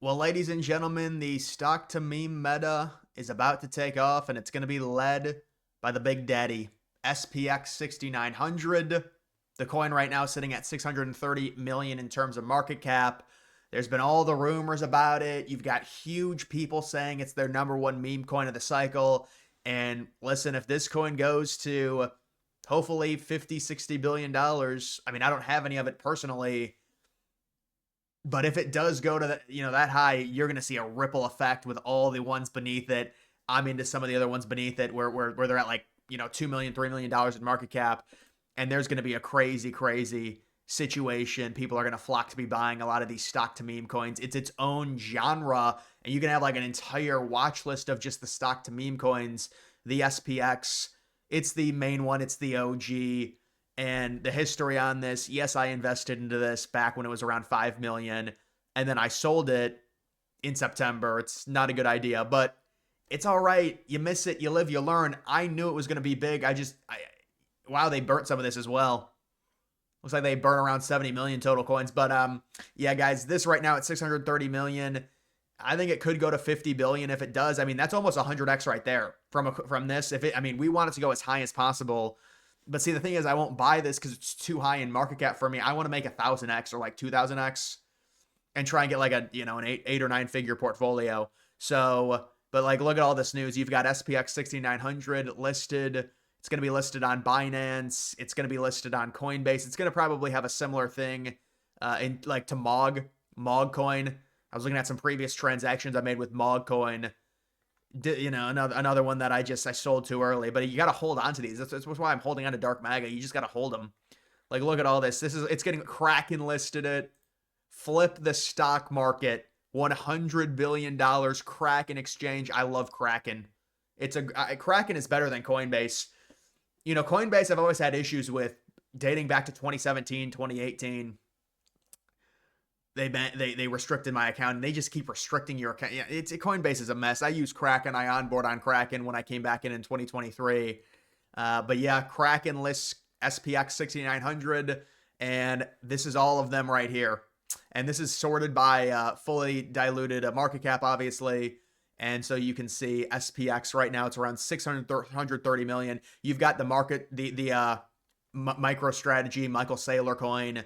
Well, ladies and gentlemen, the stock to meme meta is about to take off, and it's going to be led by the big daddy, SPX6900. The coin right now is sitting at 630 million in terms of market cap. There's been all the rumors about it. You've got huge people saying it's their number one meme coin of the cycle. And listen, if this coin goes to hopefully 50, 60 billion dollars, I mean, I don't have any of it personally, but if it does go to that high, you're going to see a ripple effect with all the ones beneath it. I'm into some of the other ones beneath it where they're at like 2 million, $3 million in market cap, and there's going to be a crazy situation. People are going to flock to be buying a lot of these stock to meme coins. It's its own genre, and you can have like an entire watch list of just the stock to meme coins. The SPX, it's the main one. It's the OG. And the history on this, yes, I invested into this back when it was around 5 million, and then I sold it in September. It's not a good idea, but it's all right. You miss it, you live, you learn. I knew it was going to be big. Wow, they burnt some of this as well. Looks like they burn around 70 million total coins, but yeah, guys, this right now at 630 million. I think it could go to 50 billion if it does. I mean, that's almost 100x right there from this. I mean, we want it to go as high as possible. But see, the thing is, I won't buy this because it's too high in market cap for me. I want to make 1,000x or like 2,000x and try and get like an eight or nine figure portfolio. So, but like, look at all this news. You've got SPX 6900 listed. It's going to be listed on Binance. It's going to be listed on Coinbase. It's going to probably have a similar thing in like to Mog Coin. I was looking at some previous transactions I made with Mog Coin. Another one that I sold too early. But you got to hold on to these. That's why I'm holding on to Dark Maga. You just got to hold them. Like, look at all this. It's getting Kraken listed it. Flip the stock market. $100 billion Kraken exchange. I love Kraken. Kraken is better than Coinbase. Coinbase I've always had issues with dating back to 2017, 2018. They restricted my account, and they just keep restricting your account. Yeah, Coinbase is a mess. I use Kraken. I onboard on Kraken when I came back in 2023. But yeah, Kraken lists SPX 6900, and this is all of them right here. And this is sorted by fully diluted market cap, obviously. And so you can see SPX right now, it's around 630 million. You've got the market, the MicroStrategy, Michael Saylor coin.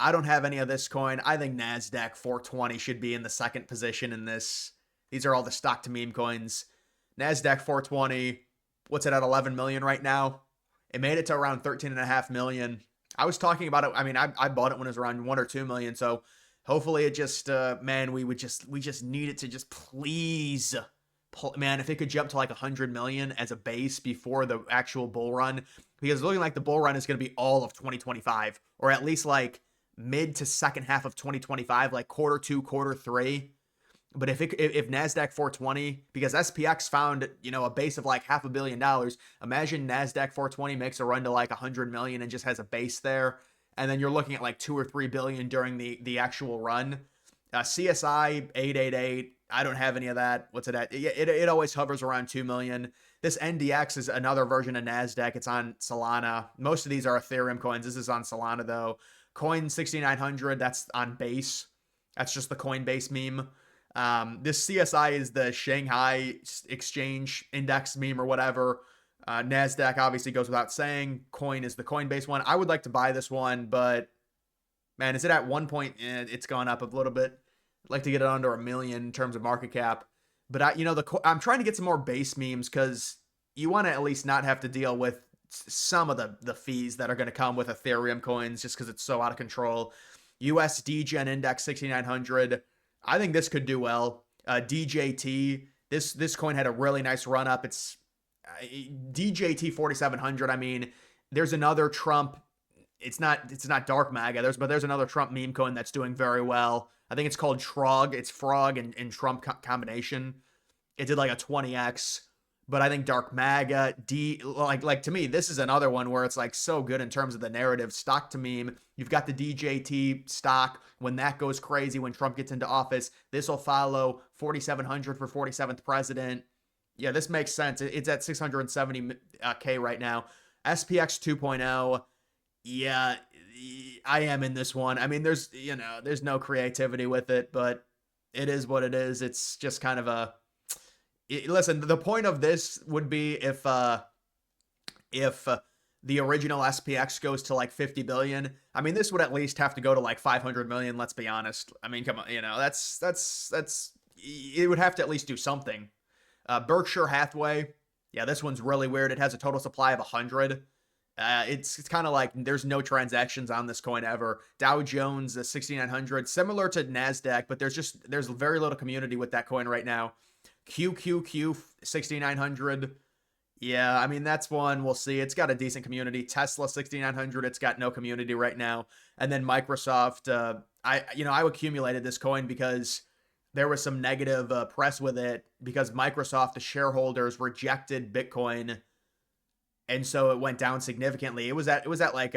I don't have any of this coin. I think NASDAQ 420 should be in the second position in this. These are all the stock to meme coins. NASDAQ 420, what's it at 11 million right now? It made it to around 13.5 million. I was talking about it. I mean, I bought it when it was around 1 or 2 million. So hopefully it just, man, we just need it to just please, man, if it could jump to like 100 million as a base before the actual bull run, because it's looking like the bull run is going to be all of 2025, or at least like mid to second half of 2025, like quarter 2, quarter 3. But if NASDAQ 420, because SPX found, a base of like $500 million, imagine NASDAQ 420 makes a run to like 100 million and just has a base there. And then you're looking at like 2 or 3 billion during the actual run. CSI 888, I don't have any of that. What's it at? It always hovers around 2 million. This NDX is another version of NASDAQ. It's on Solana. Most of these are Ethereum coins. This is on Solana though. Coin 6900, that's on Base. That's just the Coinbase meme. This CSI is the Shanghai Exchange Index meme or whatever. NASDAQ obviously goes without saying. Coin is the Coinbase one. I would like to buy this one, but man, is it at one point? It's gone up a little bit. I'd like to get it under 1 million in terms of market cap. But I'm trying to get some more base memes because you want to at least not have to deal with some of the fees that are going to come with Ethereum coins just because it's so out of control. US DGen Index 6900. I think this could do well. DJT. This coin had a really nice run up. It's DJT 4700. I mean, there's another Trump. It's not Dark Maga. There's another Trump meme coin that's doing very well. I think it's called Trog. It's Frog and Trump combination. It did like a 20x. But I think Dark Maga, like to me, this is another one where it's like so good in terms of the narrative. Stock to meme. You've got the DJT stock. When that goes crazy, when Trump gets into office, this will follow 4,700 for 47th president. Yeah, this makes sense. It's at 670K right now. SPX 2.0. Yeah, I am in this one. I mean, there's no creativity with it, but It is what it is. It's just kind of listen, the point of this would be if the original SPX goes to like 50 billion. I mean, this would at least have to go to like 500 million, let's be honest. I mean, come on, that's it would have to at least do something. Berkshire Hathaway, yeah, this one's really weird. It has a total supply of 100. It's kind of like there's no transactions on this coin ever. Dow Jones 6900, similar to Nasdaq, but there's very little community with that coin right now. QQQ 6900. Yeah, I mean that's one we'll see. It's got a decent community. Tesla 6900, it's got no community right now. And then Microsoft, I accumulated this coin because there was some negative press with it because Microsoft, the shareholders, rejected Bitcoin, and so it went down significantly. It was at like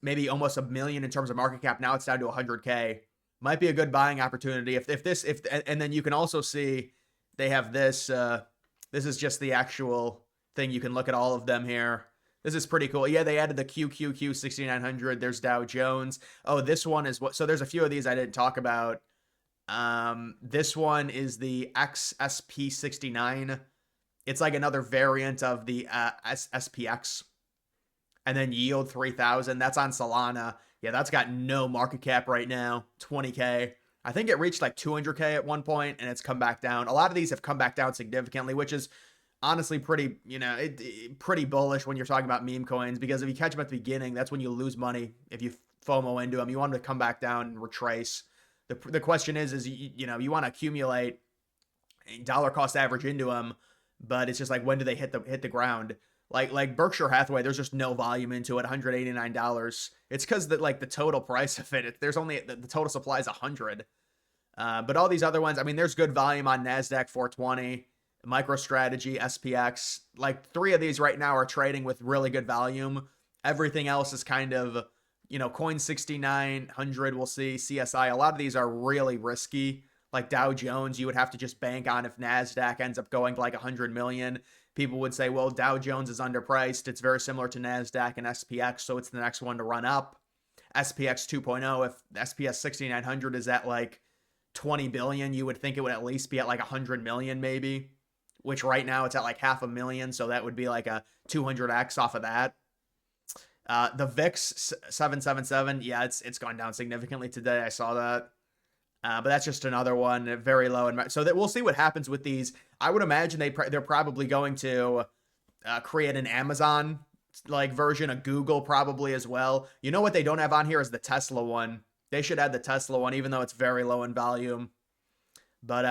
maybe almost a million in terms of market cap. Now it's down to 100K. Might be a good buying opportunity if and then you can also see they have this. This is just the actual thing. You can look at all of them here. This is pretty cool. Yeah, they added the QQQ 6900. There's Dow Jones. Oh, this one is what. So there's a few of these I didn't talk about. This one is the XSP69. It's like another variant of the SPX. And then Yield 3000. That's on Solana. Yeah, that's got no market cap right now. 20K. I think it reached like 200K at one point and it's come back down. A lot of these have come back down significantly, which is honestly pretty, pretty bullish when you're talking about meme coins, because if you catch them at the beginning, that's when you lose money. If you FOMO into them, you want them to come back down and retrace. The question is you want to accumulate dollar cost average into them, but it's just like, when do they hit the ground? Like Berkshire Hathaway, there's just no volume into it. $189. It's because the total price of it. There's only the total supply is 100. But all these other ones, I mean, there's good volume on Nasdaq 420, MicroStrategy, SPX. Like 3 of these right now are trading with really good volume. Everything else is kind of, Coin 6900. We'll see CSI. A lot of these are really risky. Like Dow Jones, you would have to just bank on if Nasdaq ends up going to like 100 million. People would say, well, Dow Jones is underpriced. It's very similar to NASDAQ and SPX, so it's the next one to run up. SPX 2.0, if SPS 6900 is at like 20 billion, you would think it would at least be at like 100 million maybe, which right now it's at like 500,000, so that would be like a 200x off of that. The VIX 777, yeah, it's gone down significantly today. I saw that. But that's just another one, very low. And so that we'll see what happens with these. I would imagine they're probably going to create an Amazon like version, a Google probably as well. You know what they don't have on here is the Tesla one. They should add the Tesla one, even though it's very low in volume. But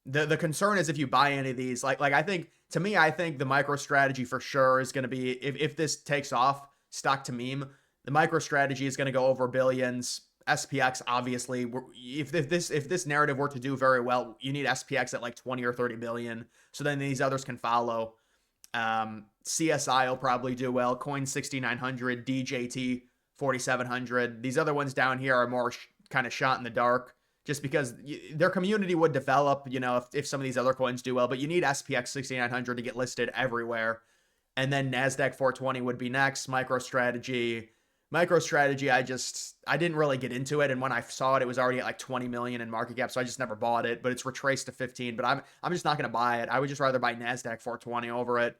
the concern is if you buy any of these, like I think the MicroStrategy for sure is going to be, if this takes off, stock to meme, the MicroStrategy is going to go over billions. SPX, obviously, if this narrative were to do very well, you need SPX at like 20 or 30 billion. So then these others can follow. CSI will probably do well. Coin 6900, DJT 4700. These other ones down here are more kind of shot in the dark, just because their community would develop, if some of these other coins do well. But you need SPX 6900 to get listed everywhere. And then NASDAQ 420 would be next. MicroStrategy, I didn't really get into it, and when I saw it, it was already at like 20 million in market cap, so I just never bought it. But it's retraced to 15. But I'm just not going to buy it. I would just rather buy Nasdaq 420 over it,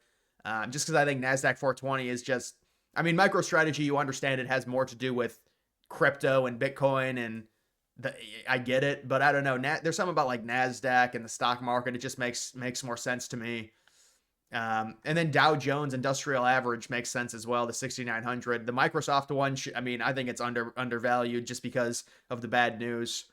just because I think Nasdaq 420 is just. I mean, MicroStrategy, you understand it has more to do with crypto and Bitcoin, and I get it, but I don't know. There's something about like Nasdaq and the stock market. It just makes more sense to me. And then Dow Jones Industrial Average makes sense as well, the 6900. The Microsoft one, I think it's undervalued just because of the bad news.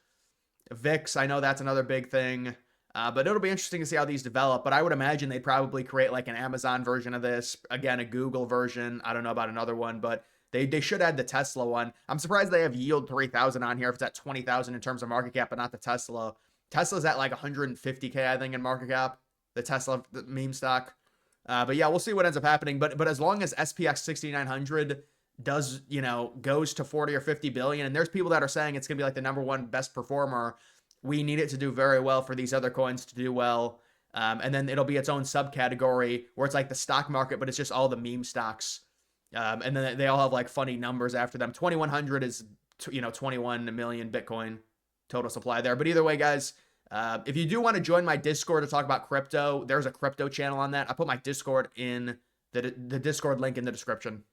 VIX, I know that's another big thing, but it'll be interesting to see how these develop. But I would imagine they'd probably create like an Amazon version of this, again, a Google version. I don't know about another one, but they should add the Tesla one. I'm surprised they have Yield 3000 on here if it's at 20,000 in terms of market cap, but not the Tesla. Tesla's at like 150K, I think, in market cap, the Tesla meme stock. But yeah, we'll see what ends up happening. But as long as SPX 6900 does, goes to 40 or 50 billion, and there's people that are saying it's going to be like the number one best performer, we need it to do very well for these other coins to do well. And then it'll be its own subcategory where it's like the stock market, but it's just all the meme stocks. And then they all have like funny numbers after them. 2100 is, 21 million Bitcoin total supply there. But either way, guys, if you do want to join my Discord to talk about crypto, there's a crypto channel on that. I put my Discord in the Discord link in the description.